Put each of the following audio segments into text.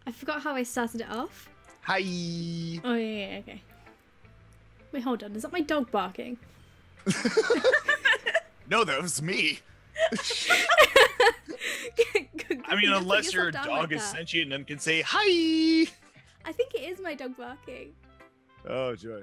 I forgot how I started it off. Hi. Oh, yeah, okay. Wait, hold on. Is that my dog barking? No, that was me. I mean, unless your dog is sentient and can say hi. I think it is my dog barking. Oh, joy.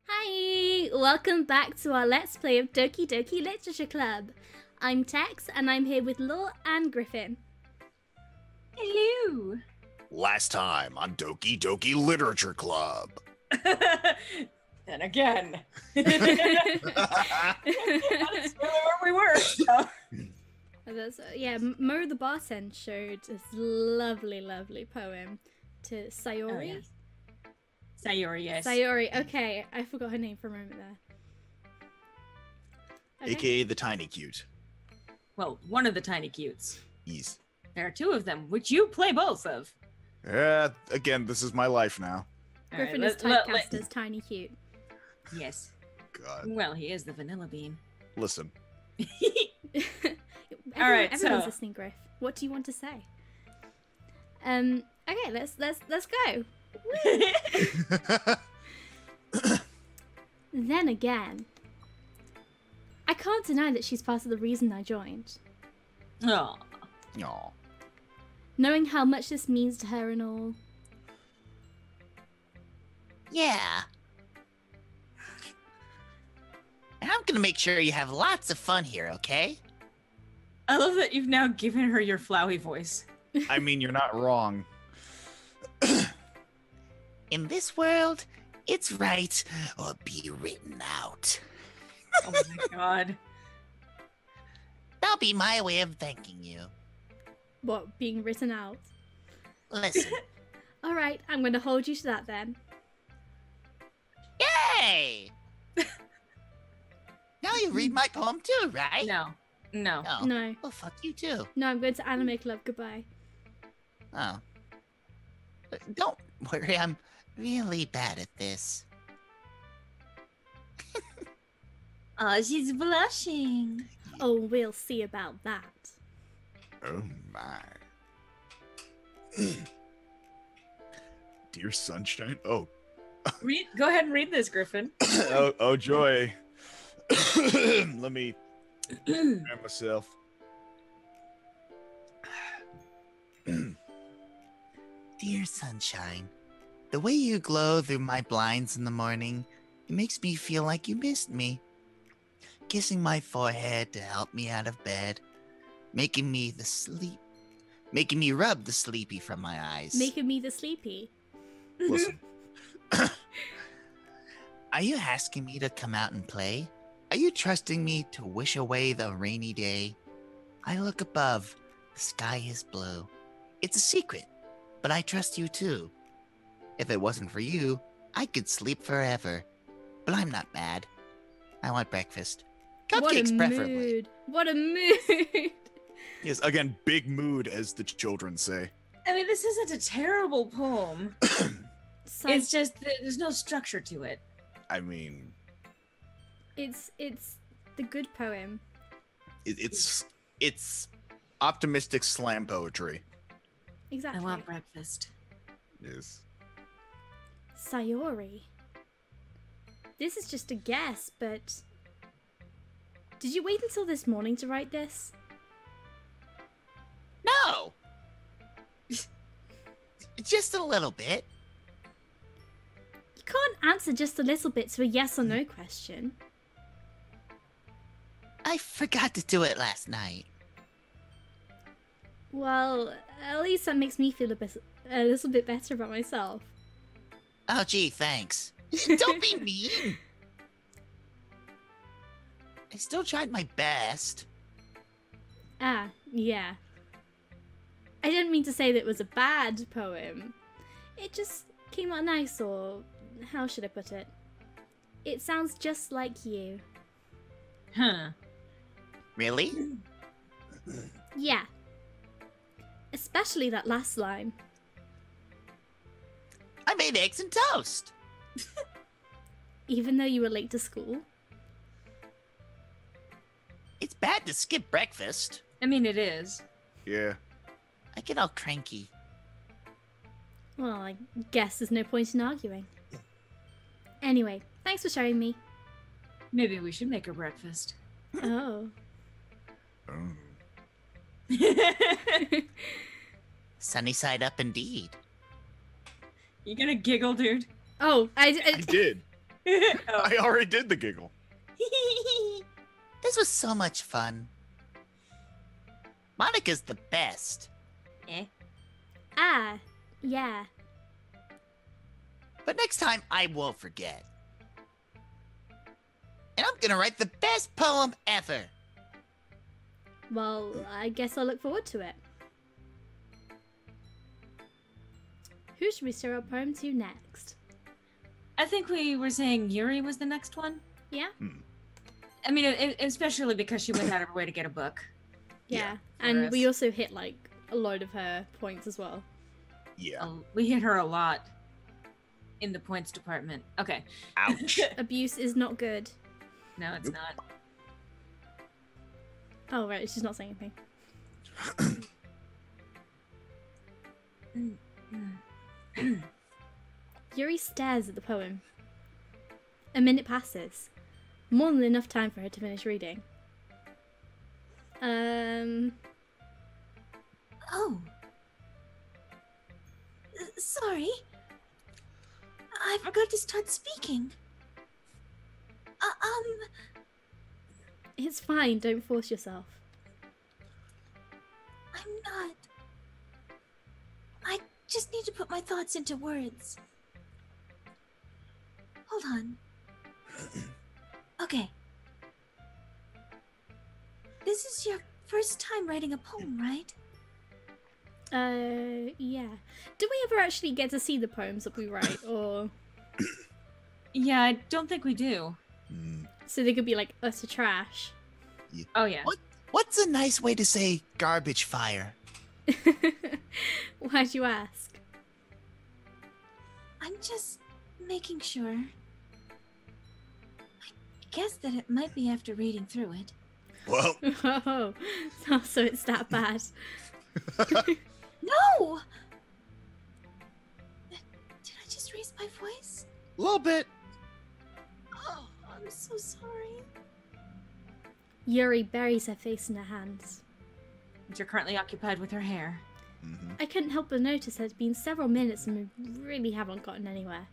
Hi! Welcome back to our Let's Play of Doki Doki Literature Club. I'm Tex, and I'm here with Law and Griffin. Hello! Last time on Doki Doki Literature Club. And again. That's really where we were. So. Yeah, Mo the Bartend showed this lovely, lovely poem to Sayori. Oh, yes. Sayori, yes. Sayori, okay. I forgot her name for a moment there. Okay. AKA the Tiny Cute. Well, one of the tiny cutes. Yes. There are two of them, which you play both of. Again, this is my life now. Griffin is typecast as Tiny Cute. Yes. God. Well, he is the vanilla bean. Listen. Everyone's listening, Griff. What do you want to say? Okay, let's go. Then again, I can't deny that she's part of the reason I joined. Aw. Aw. Knowing how much this means to her and all. Yeah. And I'm gonna make sure you have lots of fun here, okay? I love that you've now given her your flowy voice. I mean, you're not wrong. In this world, it's right or be written out. Oh my god. That'll be my way of thanking you. What, being written out? Listen. Alright, I'm going to hold you to that then. Yay! Now you read my poem too, right? No. No. Oh. No. Well, fuck you too. No, I'm going to Anime Club. Goodbye. Oh. Don't worry, I'm really bad at this. Oh, she's blushing. Oh, we'll see about that. Oh my. Dear Sunshine. Oh. Go ahead and read this, Griffin. oh, joy. Let me grab myself. Dear Sunshine, the way you glow through my blinds in the morning, it makes me feel like you missed me. Kissing my forehead to help me out of bed, making me rub the sleepy from my eyes. Making me the sleepy. Listen. Are you asking me to come out and play? Are you trusting me to wish away the rainy day? I look above. The sky is blue. It's a secret, but I trust you too. If it wasn't for you, I could sleep forever. But I'm not mad. I want breakfast. Cupcakes, preferably. What a mood! Yes, again, big mood, as the children say. I mean, this isn't a terrible poem. It's just that there's no structure to it. I mean... It's the good poem. It's optimistic slam poetry. Exactly. I want breakfast. Yes. Sayori. This is just a guess, but... Did you wait until this morning to write this? No! Just a little bit. You can't answer just a little bit to a yes or no question. I forgot to do it last night. Well, at least that makes me feel a little bit better about myself. Oh, gee, thanks. Don't be mean. I still tried my best. Ah, yeah. I didn't mean to say that it was a bad poem. It just came out nice, or how should I put it? It sounds just like you. Huh. Really? Yeah. Especially that last line. I made eggs and toast. Even though you were late to school? It's bad to skip breakfast. I mean, it is. Yeah. I get all cranky. Well, I guess there's no point in arguing. Anyway, thanks for showing me. Maybe we should make her breakfast. Oh. Sunny side up indeed. You gonna giggle, dude? Oh, I did. Oh. I already did the giggle. This was so much fun. Monica's the best. Eh? Ah, yeah. But next time, I won't forget. And I'm gonna write the best poem ever. Well, I guess I'll look forward to it. Who should we share our poem to next? I think we were saying Yuri was the next one. Yeah? I mean, especially because she went out of her way to get a book. Yeah. for And us. we also hit, like, a load of her points as well. Yeah. We hit her a lot in the points department. Okay. Ouch. Abuse is not good. No, it's Nope. not. Oh, right, she's not saying anything. Yuri stares at the poem. A minute passes. More than enough time for her to finish reading. Oh. Sorry. I forgot to start speaking. It's fine, don't force yourself. I'm not. I just need to put my thoughts into words. Hold on. Okay. This is your first time writing a poem, right? Yeah. Do we ever actually get to see the poems that we write, or... Yeah, I don't think we do. So they could be, like, utter trash? Oh, yeah. What's a nice way to say garbage fire? Why'd you ask? I'm just making sure. I guess that it might be after reading through it. Well, Oh, so it's that bad. No! Did I just raise my voice? a little bit. Oh, I'm so sorry. Yuri buries her face in her hands. But you're currently occupied with her hair. I couldn't help but notice it's been several minutes and we really haven't gotten anywhere.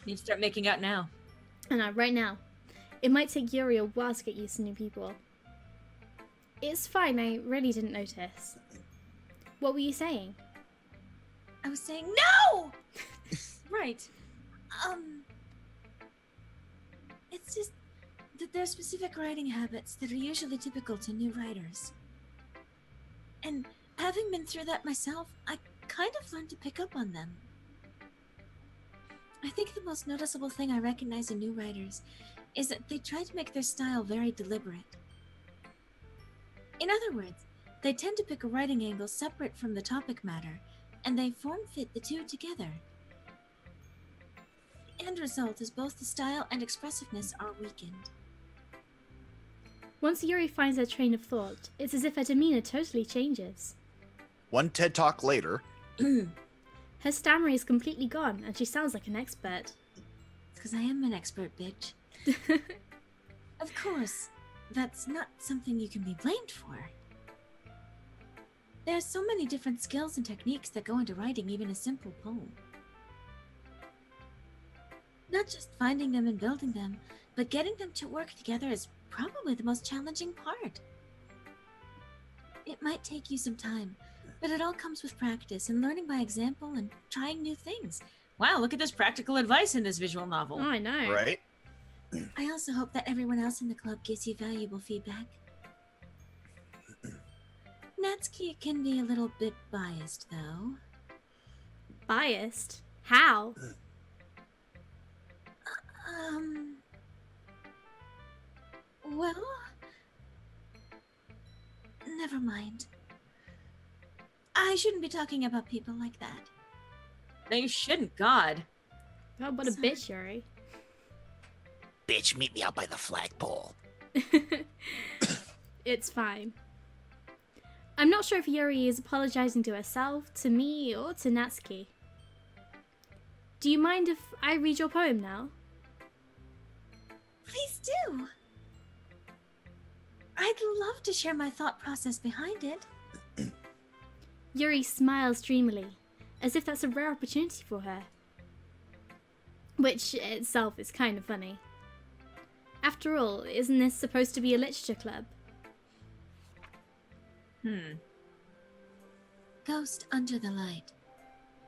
Need to start making out now. And right now, it might take Yuri a while to get used to new people. It's fine, I really didn't notice. What were you saying? I was saying no! Right. It's just that there are specific writing habits that are usually typical to new writers. And having been through that myself, I kind of learned to pick up on them. I think the most noticeable thing I recognize in new writers is that they try to make their style very deliberate. In other words, they tend to pick a writing angle separate from the topic matter, and they form-fit the two together. The end result is both the style and expressiveness are weakened. Once Yuri finds her train of thought, it's as if her demeanor totally changes. One TED Talk later. Her stammer is completely gone, and she sounds like an expert. Because I am an expert, bitch. Of course, that's not something you can be blamed for. There are so many different skills and techniques that go into writing even a simple poem. Not just finding them and building them, but getting them to work together is probably the most challenging part. It might take you some time, but it all comes with practice and learning by example and trying new things. Wow, look at this practical advice in this visual novel. Oh, I know. Right? I also hope that everyone else in the club gives you valuable feedback. Natsuki can be a little bit biased, though. Biased? How? Well... Never mind. I shouldn't be talking about people like that. No, you shouldn't. God. Oh, what a bitch, Yuri. Bitch, meet me out by the flagpole. It's fine. I'm not sure if Yuri is apologizing to herself, to me, or to Natsuki. Do you mind if I read your poem now? Please do. I'd love to share my thought process behind it. Yuri smiles dreamily, as if that's a rare opportunity for her. Which itself is kind of funny. After all, isn't this supposed to be a literature club? Ghost under the light.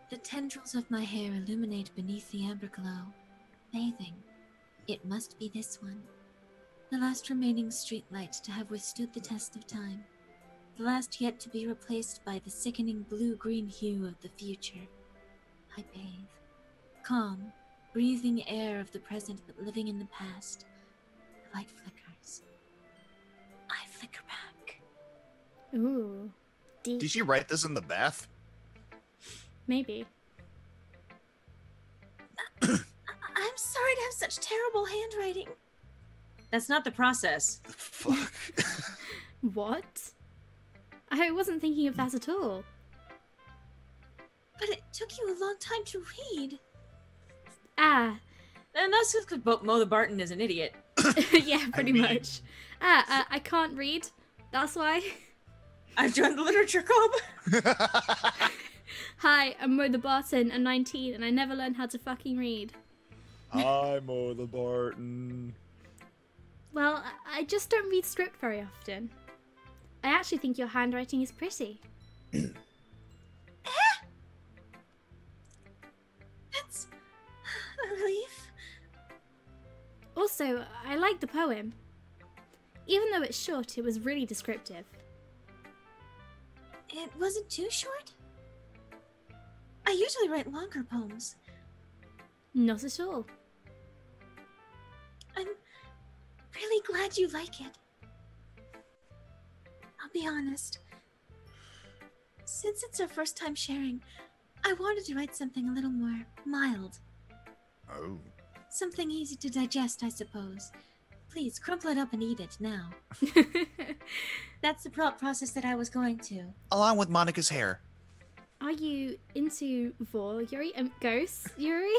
The tendrils of my hair illuminate beneath the amber glow. Bathing. It must be this one. The last remaining streetlight to have withstood the test of time. The last yet to be replaced by the sickening blue-green hue of the future. I bathe. Calm, breathing air of the present but living in the past. The light flickers. I flicker back. Ooh. Deep. Did she write this in the bath? Maybe. I'm sorry to have such terrible handwriting. That's not the process. Fuck. What? I wasn't thinking of that at all. But it took you a long time to read. Ah. And that's just because Mo the Barton is an idiot. Yeah, pretty much. I can't read. That's why. I've joined the literature club. Hi, I'm Mo the Barton. I'm 19 and I never learned how to fucking read. Hi, Mo the Barton. Well, I just don't read script very often. I actually think your handwriting is pretty. That's a relief. Also, I like the poem. Even though it's short, it was really descriptive. It wasn't too short? I usually write longer poems. Not at all. I'm really glad you like it. I'll be honest. Since it's our first time sharing, I wanted to write something a little more mild. Oh. Something easy to digest, I suppose. Please, crumple it up and eat it now. That's the process that I was going to. Along with Monica's hair. Are you into Vor, Yuri? Ghosts, Yuri?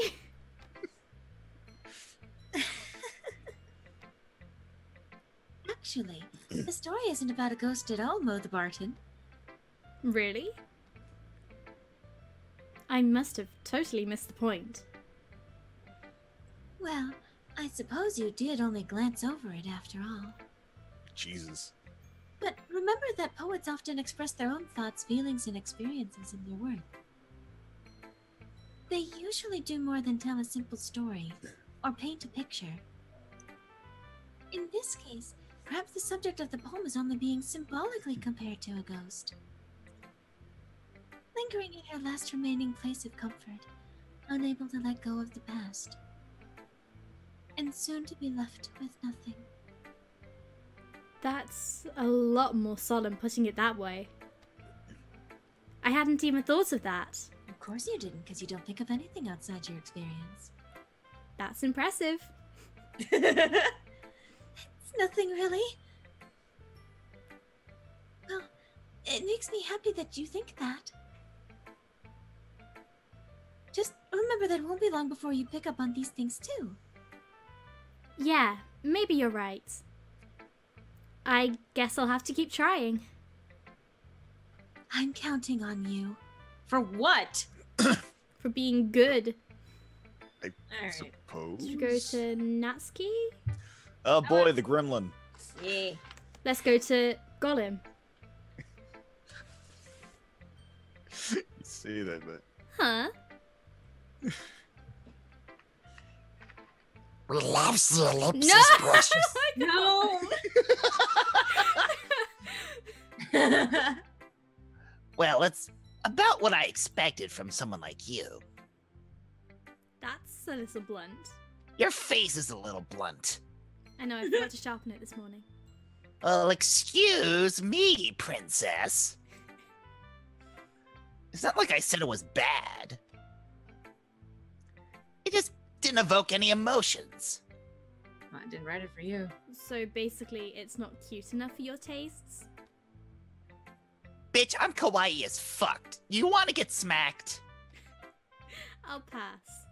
Actually, the story isn't about a ghost at all, Mo the Barton. Really? I must have totally missed the point. Well, I suppose you did only glance over it after all. Jesus. But remember that poets often express their own thoughts, feelings, and experiences in their work. They usually do more than tell a simple story or paint a picture. In this case, perhaps the subject of the poem is only being symbolically compared to a ghost. Lingering in her last remaining place of comfort, unable to let go of the past, and soon to be left with nothing. That's a lot more solemn putting it that way. I hadn't even thought of that. Of course you didn't, because you don't think of anything outside your experience. That's impressive. It's nothing really. Well, it makes me happy that you think that. Just remember that it won't be long before you pick up on these things too. Yeah, maybe you're right. I guess I'll have to keep trying. I'm counting on you. For what? For being good. I Alright. suppose. Should we go to Natsuki? Oh boy, the gremlin. Yeah. Let's go to Gollum. You see that, but Huh? Relax your lips, No! precious. No. Well, it's about what I expected from someone like you. That's a little blunt. Your face is a little blunt. I know, I forgot to sharpen it this morning. Well, excuse me, princess. It's not like I said it was bad. didn't evoke any emotions. Well, I didn't write it for you. So basically, it's not cute enough for your tastes? Bitch, I'm kawaii as fuck. You want to get smacked? I'll pass.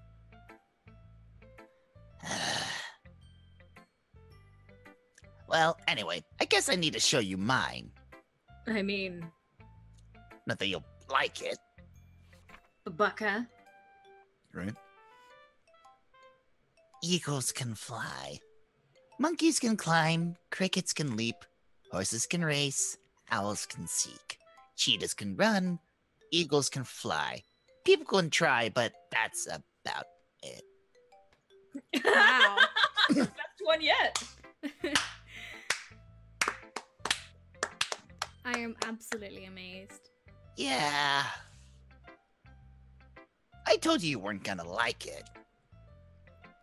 Well, anyway, I guess I need to show you mine. I mean, Not that you'll like it. Bucka. Right? Eagles can fly. Monkeys can climb. Crickets can leap. Horses can race. Owls can seek. Cheetahs can run. Eagles can fly. People can try, but that's about it. Wow. Best one yet. I am absolutely amazed. Yeah. I told you weren't gonna like it.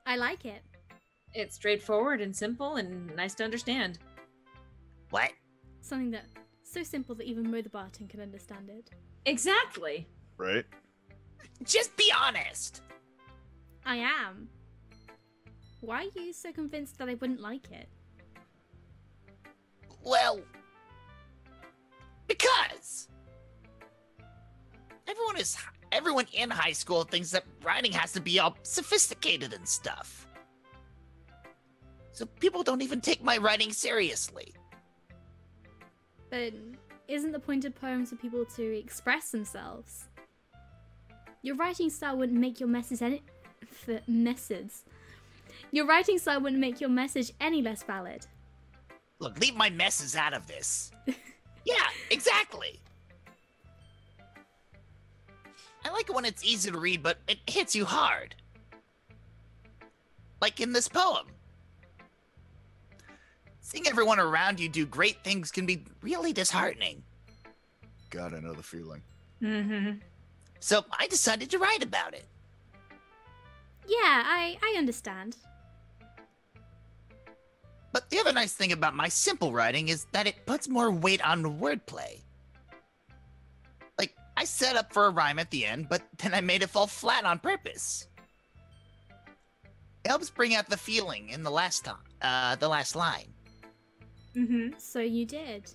I like it. It's straightforward and simple and nice to understand. What? Something that so simple that even Mo the Barton can understand it. Exactly. Right? Just be honest. I am. Why are you so convinced that I wouldn't like it? Well, because everyone in high school thinks that writing has to be all sophisticated and stuff. So people don't even take my writing seriously. But isn't the point of poems for people to express themselves? Your writing style wouldn't make your message any Your writing style wouldn't make your message any less valid. Look, leave my messes out of this. Yeah, exactly. I like it when it's easy to read, but it hits you hard. Like in this poem. Seeing everyone around you do great things can be really disheartening. God, I know the feeling. Mm-hmm. So I decided to write about it. Yeah, I understand. But the other nice thing about my simple writing is that it puts more weight on wordplay. Like, I set up for a rhyme at the end, but then I made it fall flat on purpose. It helps bring out the feeling in the last line. Mm-hmm. So you did.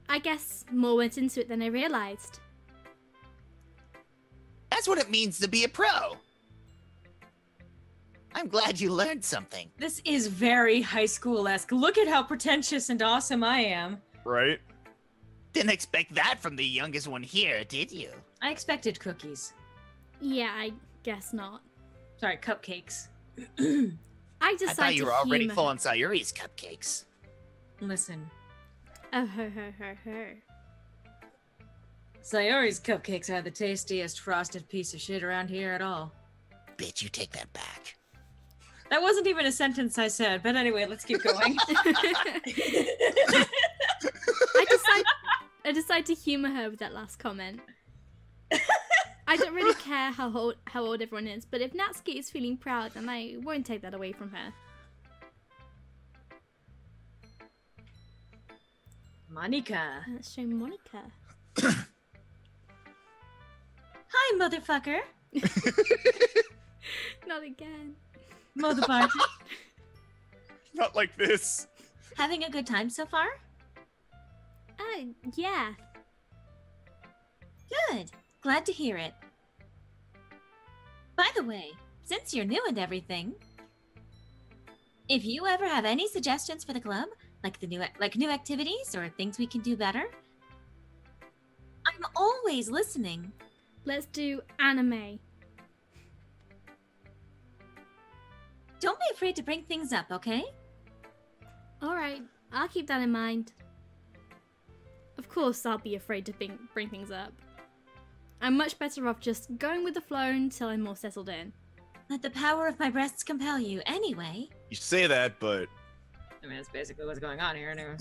I guess more went into it than I realized. That's what it means to be a pro. I'm glad you learned something. This is very high school-esque. Look at how pretentious and awesome I am. Right? Didn't expect that from the youngest one here, did you? I expected cookies. Yeah, I guess not. Sorry, cupcakes. I I decided thought you were to already humor full her. on Sayuri's cupcakes. Listen, Oh, her. Sayori's cupcakes are the tastiest frosted piece of shit around here at all. Bitch, you take that back. That wasn't even a sentence I said, but anyway, let's keep going. I decide to humor her with that last comment. I don't really care how old everyone is, but if Natsuki is feeling proud, then I won't take that away from her. Monica. Let's show Monica. Hi, motherfucker. Not again. Mother Barton. Not like this. Having a good time so far? Yeah. Good. Glad to hear it. By the way, since you're new and everything, if you ever have any suggestions for the club, like new activities or things we can do better, I'm always listening. Let's do anime. Don't be afraid to bring things up, okay? Alright, I'll keep that in mind. Of course, I'll be afraid to bring things up. I'm much better off just going with the flow until I'm more settled in. Let the power of my breasts compel you, anyway. You say that, but I mean, that's basically what's going on here. Anyway.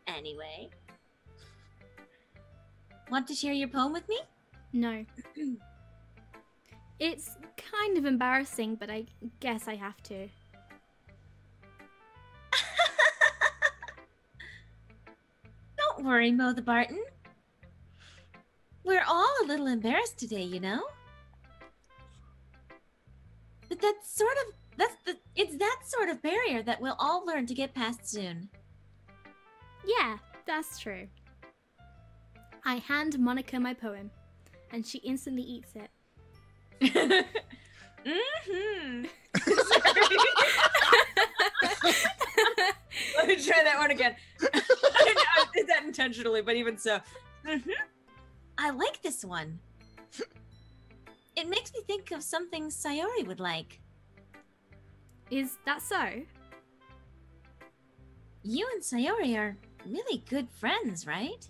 Anyway. Want to share your poem with me? No. It's kind of embarrassing, but I guess I have to. Don't worry, Mo the Barton. We're all a little embarrassed today, you know? it's that sort of barrier that we'll all learn to get past soon. Yeah, that's true. I hand Monica my poem, and she instantly eats it. Mm-hmm. Let me try that one again. I did that intentionally, but even so. Mm-hmm. I like this one. It makes me think of something Sayori would like. Is that so? You and Sayori are really good friends, right?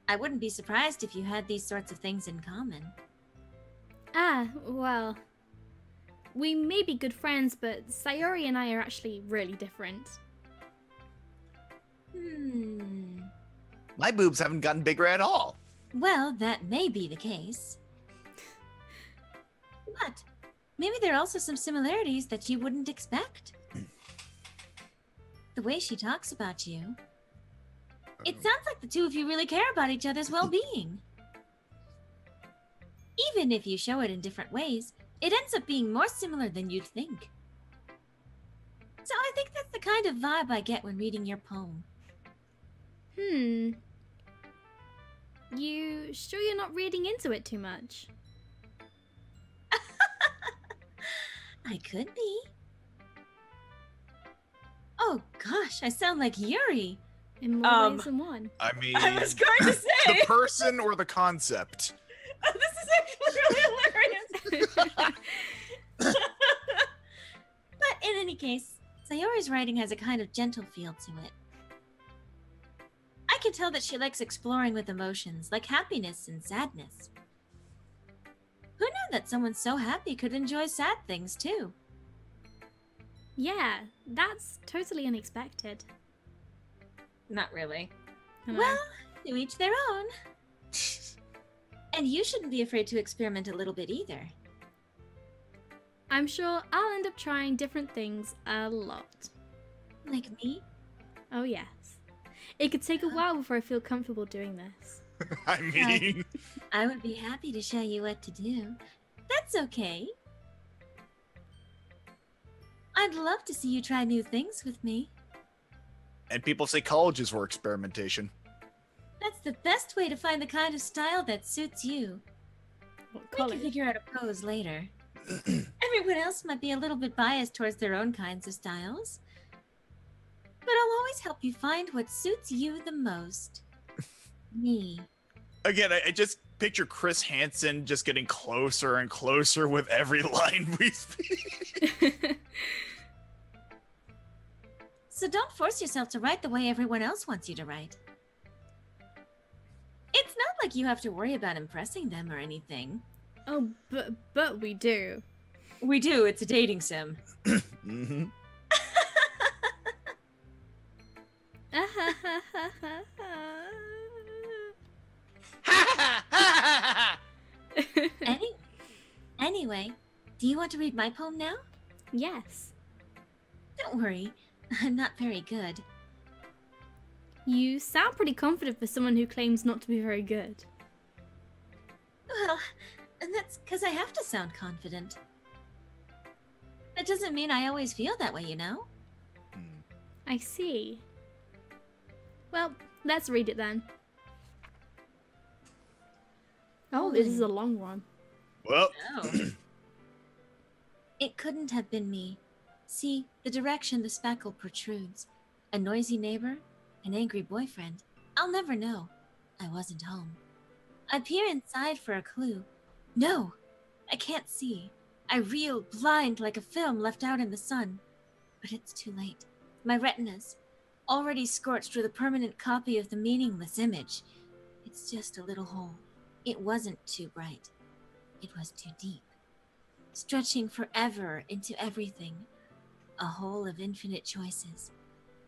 I wouldn't be surprised if you had these sorts of things in common. Ah, well... We may be good friends, but Sayori and I are actually really different. My boobs haven't gotten bigger at all. Well, that may be the case. But maybe there are also some similarities that you wouldn't expect. The way she talks about you. It sounds like the two of you really care about each other's well-being. Even if you show it in different ways, it ends up being more similar than you'd think. So I think that's the kind of vibe I get when reading your poem. You sure you're not reading into it too much? I could be. Oh gosh, I sound like Yuri. In more ways than one. I mean, I was going to say the person or the concept. this is actually really hilarious. But in any case, Sayori's writing has a kind of gentle feel to it. I can tell that she likes exploring with emotions, like happiness and sadness. Who knew that someone so happy could enjoy sad things too? Yeah, that's totally unexpected. Not really. I know. Well, to each their own. And you shouldn't be afraid to experiment a little bit either. I'm sure I'll end up trying different things a lot. Like me? Oh yes. It could take a while before I feel comfortable doing this. I mean, I would be happy to show you what to do. That's okay. I'd love to see you try new things with me. and people say college is for experimentation. That's the best way to find the kind of style that suits you. What We can college? figure out a pose later. Everyone else might be a little bit biased towards their own kinds of styles. But I'll always help you find what suits you the most. Me. Again, I just picture Chris Hansen just getting closer and closer with every line we speak. So don't force yourself to write the way everyone else wants you to write. It's not like you have to worry about impressing them or anything. Oh, but we do. We do. It's a dating sim. Mm-hmm. Anyway, do you want to read my poem now? Yes. Don't worry, I'm not very good. You sound pretty confident for someone who claims not to be very good. Well, and that's because I have to sound confident. That doesn't mean I always feel that way, you know? I see. Well, let's read it then. Oh, this is a long one. Well, Oh. It couldn't have been me. See, the direction the spackle protrudes. A noisy neighbor? An angry boyfriend? I'll never know. I wasn't home. I peer inside for a clue. No! I can't see. I reel, blind like a film left out in the sun. But it's too late. My retinas, already scorched with a permanent copy of the meaningless image. It's just a little hole. It wasn't too bright. It was too deep. Stretching forever into everything. A hole of infinite choices.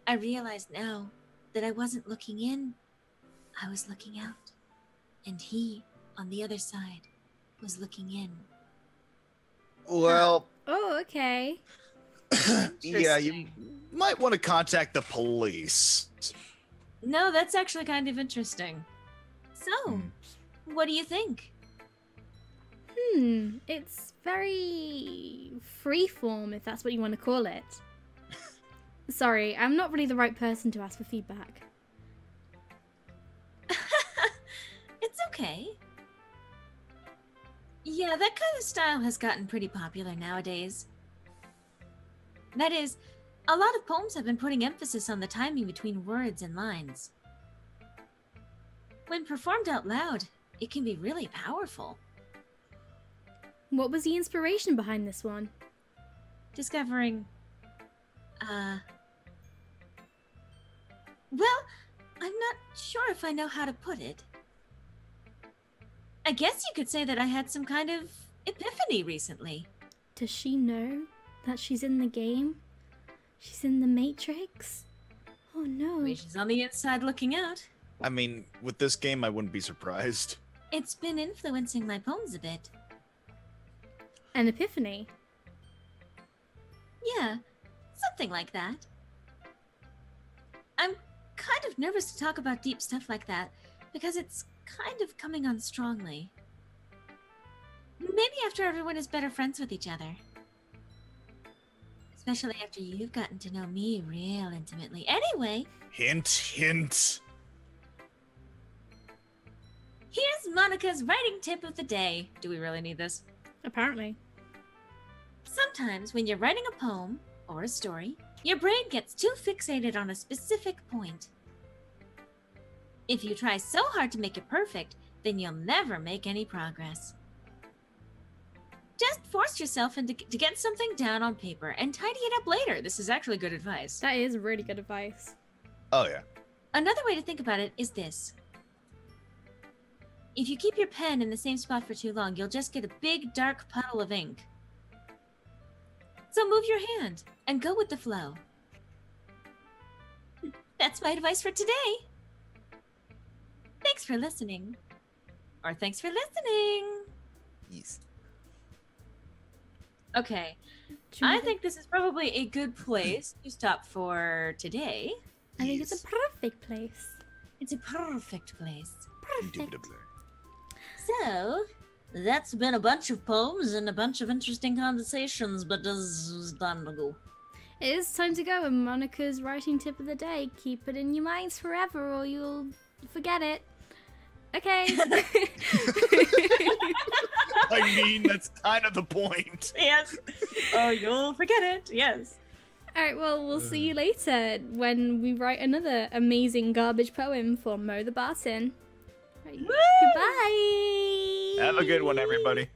I realize now that I wasn't looking in. I was looking out. And he, on the other side, was looking in. well, Oh, okay. yeah, you might want to contact the police. No, that's actually kind of interesting. So, what do you think? It's very freeform, if that's what you want to call it. Sorry, I'm not really the right person to ask for feedback. It's okay. Yeah, that kind of style has gotten pretty popular nowadays. That is, a lot of poems have been putting emphasis on the timing between words and lines. When performed out loud, it can be really powerful. What was the inspiration behind this one? Discovering... Well, I'm not sure if I know how to put it. I guess you could say that I had some kind of epiphany recently. Does she know that she's in the game? She's in the Matrix? Oh no. Maybe she's on the inside looking out. I mean, with this game, I wouldn't be surprised. It's been influencing my poems a bit. An epiphany? Yeah, something like that. I'm kind of nervous to talk about deep stuff like that, because it's kind of coming on strongly. Maybe after everyone is better friends with each other. Especially after you've gotten to know me real intimately. Anyway... Hint, hint. Here's Monica's writing tip of the day. Do we really need this? Apparently. Sometimes when you're writing a poem or a story, your brain gets too fixated on a specific point. If you try so hard to make it perfect, then you'll never make any progress. Just force yourself to get something down on paper and tidy it up later. This is actually good advice. That is really good advice. Oh, yeah. Another way to think about it is this. If you keep your pen in the same spot for too long, you'll just get a big, dark puddle of ink. So move your hand and go with the flow. That's my advice for today. Thanks for listening. Or thanks for listening. Yes. Okay. I think this is probably a good place to stop for today. I think it's a perfect place. It's a perfect place. Perfect. Indubitably. So, that's been a bunch of poems and a bunch of interesting conversations, but this is time to go. It is time to go, and Monica's writing tip of the day. Keep it in your minds forever or you'll forget it. Okay. I mean, that's kind of the point. Yes. Oh, you'll forget it. Yes. Alright, well, we'll see you later when we write another amazing garbage poem for Mo the Barton. Right. Woo! Goodbye! Have a good one, everybody.